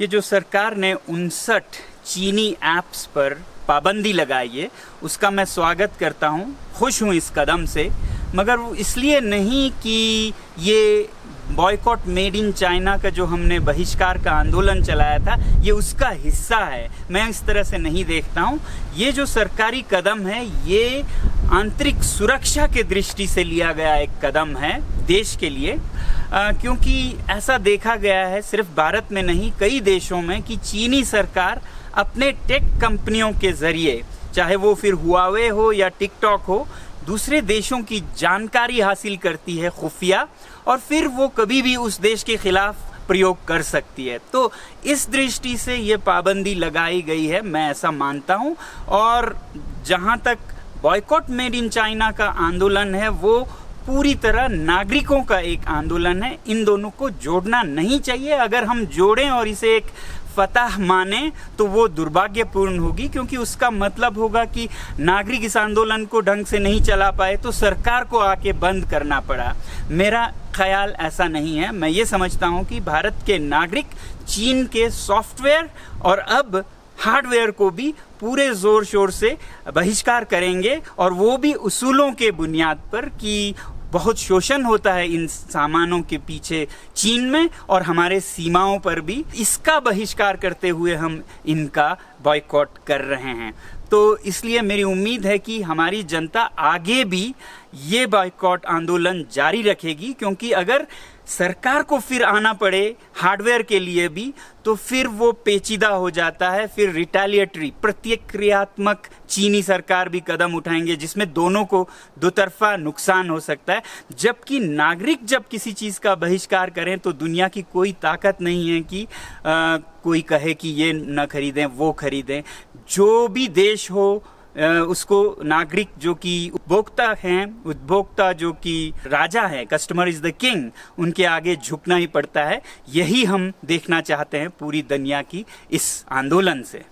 ये जो सरकार ने 59 चीनी ऐप्स पर पाबंदी लगाई है उसका मैं स्वागत करता हूँ, खुश हूँ इस कदम से, मगर वो इसलिए नहीं कि ये बॉयकॉट मेड इन चाइना का जो हमने बहिष्कार का आंदोलन चलाया था ये उसका हिस्सा है। मैं इस तरह से नहीं देखता हूँ। ये जो सरकारी कदम है ये आंतरिक सुरक्षा के दृष्टि से लिया गया एक कदम है देश के लिए, क्योंकि ऐसा देखा गया है सिर्फ भारत में नहीं कई देशों में कि चीनी सरकार अपने टेक कंपनियों के जरिए, चाहे वो फिर हुआवे हो या टिकटॉक हो, दूसरे देशों की जानकारी हासिल करती है खुफिया, और फिर वो कभी भी उस देश के खिलाफ प्रयोग कर सकती है। तो इस दृष्टि से ये पाबंदी लगाई गई है, मैं ऐसा मानता हूँ। और जहाँ तक बॉयकॉट मेड इन चाइना का आंदोलन है वो पूरी तरह नागरिकों का एक आंदोलन है, इन दोनों को जोड़ना नहीं चाहिए। अगर हम जोड़ें और इसे एक फतह माने तो वो दुर्भाग्यपूर्ण होगी, क्योंकि उसका मतलब होगा कि नागरिक इस आंदोलन को ढंग से नहीं चला पाए तो सरकार को आके बंद करना पड़ा। मेरा ख्याल ऐसा नहीं है। मैं ये समझता हूँ कि भारत के नागरिक चीन के सॉफ्टवेयर और अब हार्डवेयर को भी पूरे जोर शोर से बहिष्कार करेंगे, और वो भी उसूलों के बुनियाद पर कि बहुत शोषण होता है इन सामानों के पीछे चीन में और हमारे सीमाओं पर भी। इसका बहिष्कार करते हुए हम इनका बॉयकॉट कर रहे हैं। तो इसलिए मेरी उम्मीद है कि हमारी जनता आगे भी ये बॉयकॉट आंदोलन जारी रखेगी, क्योंकि अगर सरकार को फिर आना पड़े हार्डवेयर के लिए भी तो फिर वो पेचीदा हो जाता है। फिर रिटेलिएटरी प्रतिक्रियात्मक चीनी सरकार भी कदम उठाएंगे जिसमें दोनों को दो तरफा नुकसान हो सकता है। जबकि नागरिक जब किसी चीज का बहिष्कार करें तो दुनिया की कोई ताकत नहीं है कि कोई कहे कि ये न खरीदें वो खरीदें। जो भी देश हो उसको नागरिक जो कि उपभोक्ता जो कि राजा है, कस्टमर इज द किंग, उनके आगे झुकना ही पड़ता है। यही हम देखना चाहते हैं पूरी दुनिया की इस आंदोलन से।